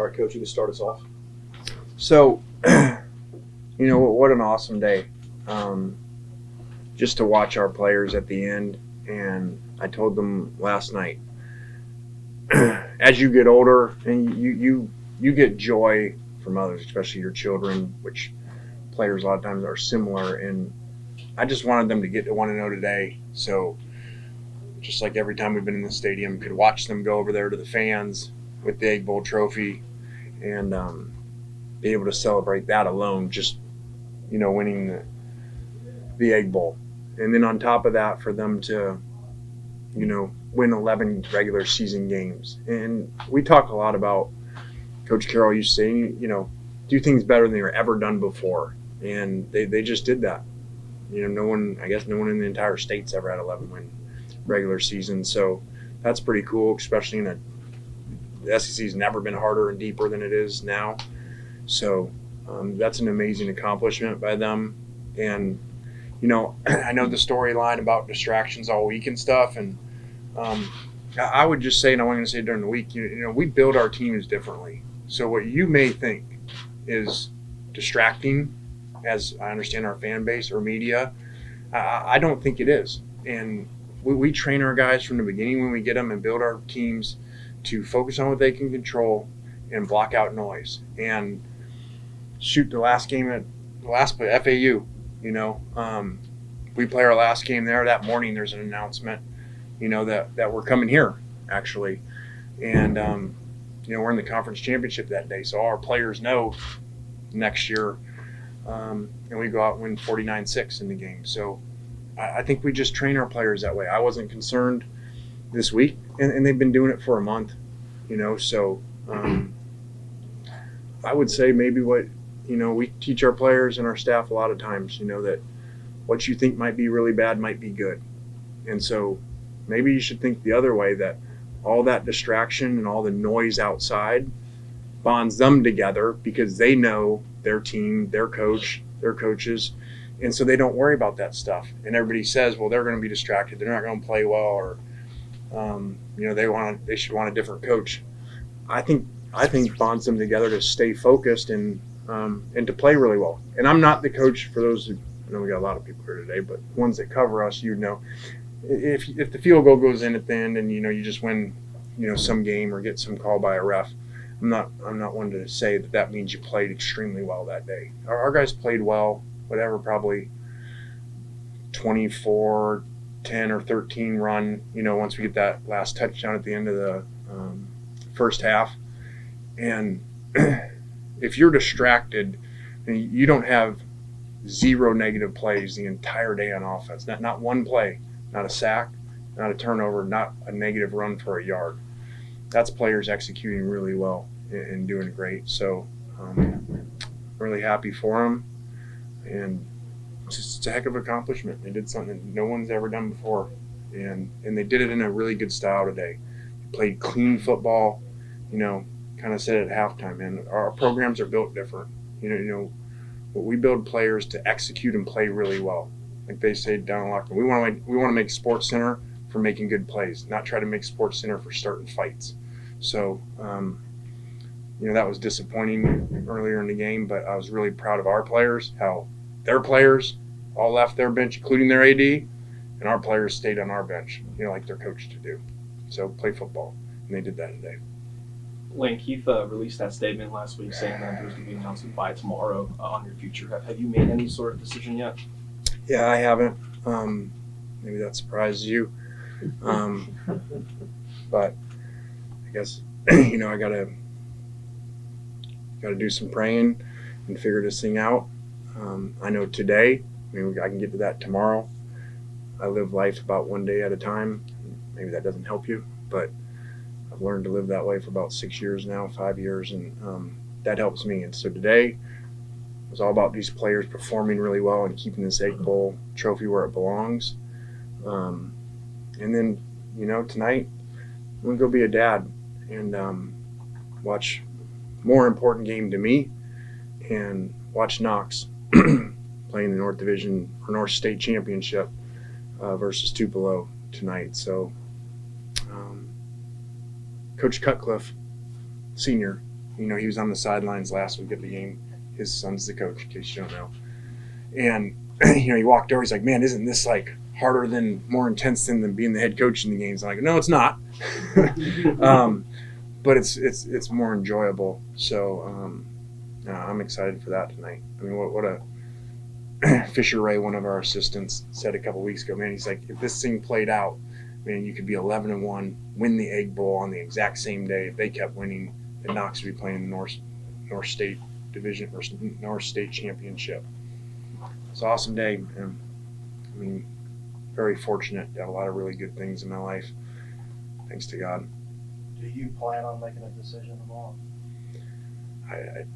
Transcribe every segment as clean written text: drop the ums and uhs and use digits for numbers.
All right, Coach, you can start us off. So, what an awesome day. Just to watch our players at the end. And I told them last night, as you get older and you get joy from others, especially your children, which players a lot of times are similar. And I just wanted them to get to 1-0 today. So just like every time we've been in the stadium, could watch them go over there to the fans with the Egg Bowl trophy and be able to celebrate that alone, just, winning the Egg Bowl. And then on top of that, for them to, win 11 regular season games. And we talk a lot about, Coach Carroll used to say, do things better than they were ever done before. And they just did that. No one in the entire state's ever had 11 win regular season. So that's pretty cool, especially the SEC's never been harder and deeper than it is now. So that's an amazing accomplishment by them. And, I know the storyline about distractions all week and stuff. And I would just say, and I wasn't going to say during the week, we build our teams differently. So what you may think is distracting, as I understand our fan base or media, I don't think it is. And we train our guys from the beginning when we get them and build our teams to focus on what they can control and block out noise. And shoot, the last play, FAU, we play our last game there. That morning there's an announcement, that we're coming here, actually. And, we're in the conference championship that day. So our players know next year, and we go out and win 49-6 in the game. So I think we just train our players that way. I wasn't concerned this week, and they've been doing it for a month, so I would say maybe what, we teach our players and our staff a lot of times, that what you think might be really bad might be good. And so maybe you should think the other way, that all that distraction and all the noise outside bonds them together because they know their team, their coach, their coaches, and so they don't worry about that stuff. And everybody says, well, they're going to be distracted, they're not going to play well, or they should want a different coach. I think bonds them together to stay focused and to play really well. And I'm not the coach for those who, I know we got a lot of people here today, but ones that cover us, if the field goal goes in at the end and you just win some game or get some call by a ref, I'm not one to say that means you played extremely well that day. Our guys played well, whatever, probably 24, 10 or 13 run, once we get that last touchdown at the end of the first half. And if you're distracted and you don't have 0 negative plays the entire day on offense, not one play, not a sack, not a turnover, not a negative run for a yard, that's players executing really well and doing great. So really happy for them. And it's a heck of an accomplishment. They did something no one's ever done before. And they did it in a really good style today. They played clean football, kind of said at halftime, and our programs are built different. We build players to execute and play really well. Like they say down in locker room, we want to make Sports Center for making good plays, not try to make Sports Center for starting fights. So, that was disappointing earlier in the game, but I was really proud of our players, how their players all left their bench, including their AD, and our players stayed on our bench, like they're coached to do. So play football, and they did that today. Lane, Keith released that statement last week saying that there's going to be an announcement by tomorrow on your future. Have you made any sort of decision yet? Yeah, I haven't. Maybe that surprises you. But I guess, I gotta do some praying and figure this thing out. I know today, I can get to that tomorrow. I live life about one day at a time. Maybe that doesn't help you, but I've learned to live that way for about 6 years now, 5 years, and that helps me. And so today was all about these players performing really well and keeping this Egg Bowl trophy where it belongs. And then, tonight I'm going to go be a dad and watch more important game to me and watch Knox playing the North Division or North State Championship versus Tupelo tonight. So Coach Cutcliffe, senior, You know, he was on the sidelines last week at the game. His son's the coach, in case you don't know. And you know, he walked over. He's like, "Man, isn't this like harder than, more intense than being the head coach in the games?" I'm like, "No, it's not." But it's more enjoyable. So I'm excited for that tonight. I mean, what a Fisher Ray, one of our assistants, said a couple weeks ago. Man, he's like, if this thing played out, man, you could be 11-1, win the Egg Bowl on the exact same day. If they kept winning, then Knox would be playing the North State Division or North State Championship. It's an awesome day, and I mean, very fortunate to have a lot of really good things in my life. Thanks to God. Do you plan on making a decision tomorrow? I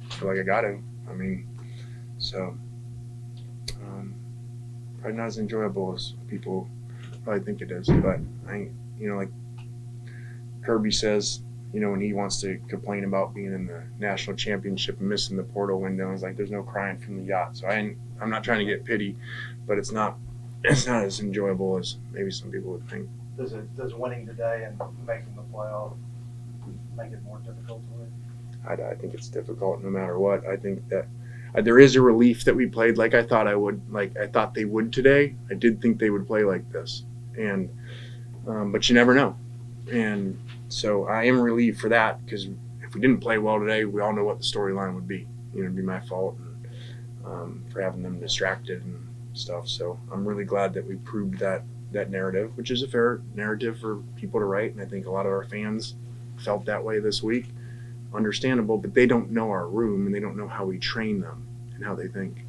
feel like I got to. I mean, so probably not as enjoyable as people probably think it is. But like Kirby says, when he wants to complain about being in the national championship and missing the portal window, it's like there's no crying from the yacht. So I'm not trying to get pity, but it's not as enjoyable as maybe some people would think. Does winning today and making the playoff make it more difficult to win? I think it's difficult no matter what. I think that there is a relief that we played like I thought I thought they would today. I did think they would play like this, and but you never know. And so I am relieved for that, because if we didn't play well today, we all know what the storyline would be. It'd be my fault for having them distracted and stuff. So I'm really glad that we proved that narrative, which is a fair narrative for people to write, and I think a lot of our fans felt that way this week. Understandable, but they don't know our room, and they don't know how we train them and how they think.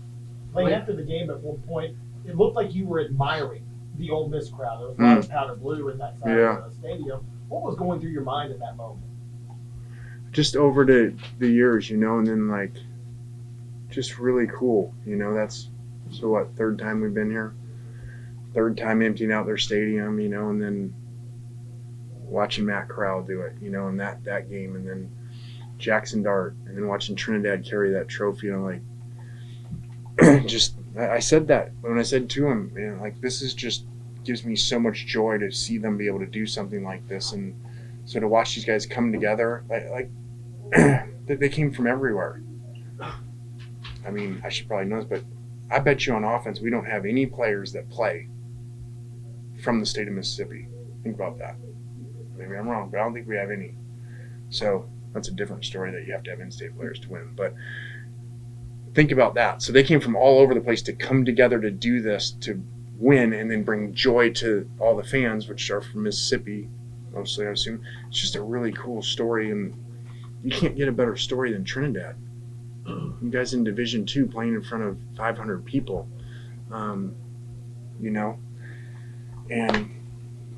Like after the game, at one point, it looked like you were admiring the Ole Miss crowd. There was a lot of powder blue in that side of the stadium. What was going through your mind in that moment? Just over the years, and then just really cool. That's third time we've been here, third time emptying out their stadium, and then watching Matt Corral do it, in that game, and then Jackson Dart, and then watching Trinidad carry that trophy. And I'm like, I said that when I said to him, this is just gives me so much joy to see them be able to do something like this. And so to watch these guys come together, they came from everywhere. I mean, I should probably know this, but I bet you on offense, we don't have any players that play from the state of Mississippi. Think about that. Maybe I'm wrong, but I don't think we have any. So that's a different story, that you have to have in-state players to win. But think about that. So they came from all over the place to come together to do this, to win, and then bring joy to all the fans, which are from Mississippi, mostly, I assume. It's just a really cool story, and you can't get a better story than Trinidad. You guys in Division II playing in front of 500 people, and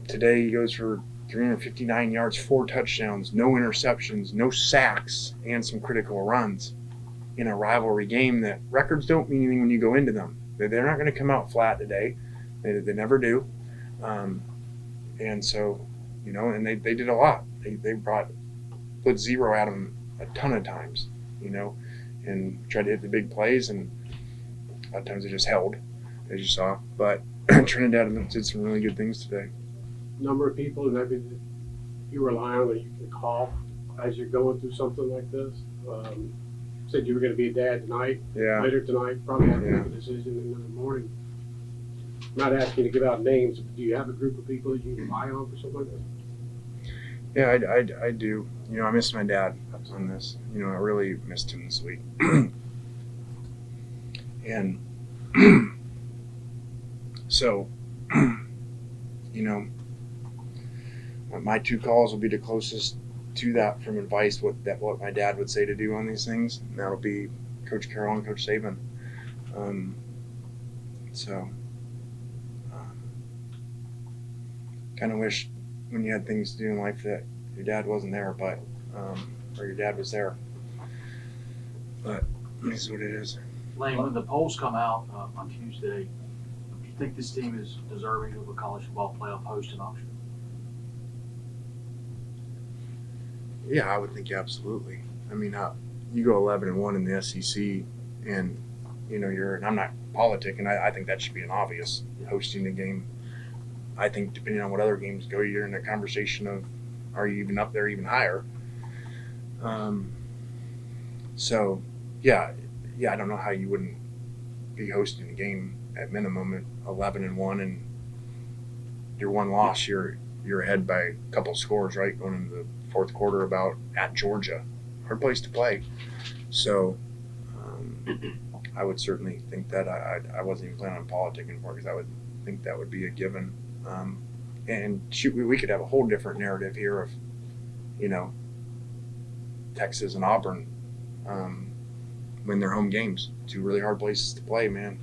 today he goes for 359 yards, 4 touchdowns, no interceptions, no sacks, and some critical runs in a rivalry game that records don't mean anything when you go into them. They're not going to come out flat today. They never do. And so, and they did a lot. They put zero at them a ton of times, and tried to hit the big plays, and a lot of times they just held, as you saw. But Trinidad did some really good things today. Number of people maybe that you rely on that you can call as you're going through something like this? Said you were going to be a dad tonight, later tonight, probably have to make a decision in the morning. I'm not asking you to give out names, but do you have a group of people that you can rely on for something like this? Yeah, I do. I miss my dad on this. I really missed him this week. And so, my 2 calls will be the closest to that from advice, what my dad would say to do on these things. And that'll be Coach Carroll and Coach Saban. Kind of wish when you had things to do in life that your dad wasn't there, but or your dad was there. But this is what it is. Lane, when the polls come out on Tuesday, do you think this team is deserving of a college football playoff hosting option? Yeah, I would think absolutely. I mean, you go 11-1 in the SEC, and and I'm not politicking. I think that should be an obvious hosting the game. I think depending on what other games go, you're in a conversation of are you even up there even higher? So yeah, I don't know how you wouldn't be hosting a game at minimum at 11-1, and your one loss, you're ahead by a couple scores, right, going into the fourth quarter about at Georgia. Hard place to play. So I would certainly think that I wasn't even planning on politicking for it, because I would think that would be a given. And shoot, we could have a whole different narrative here of, you know, Texas and Auburn win their home games. Two really hard places to play, man.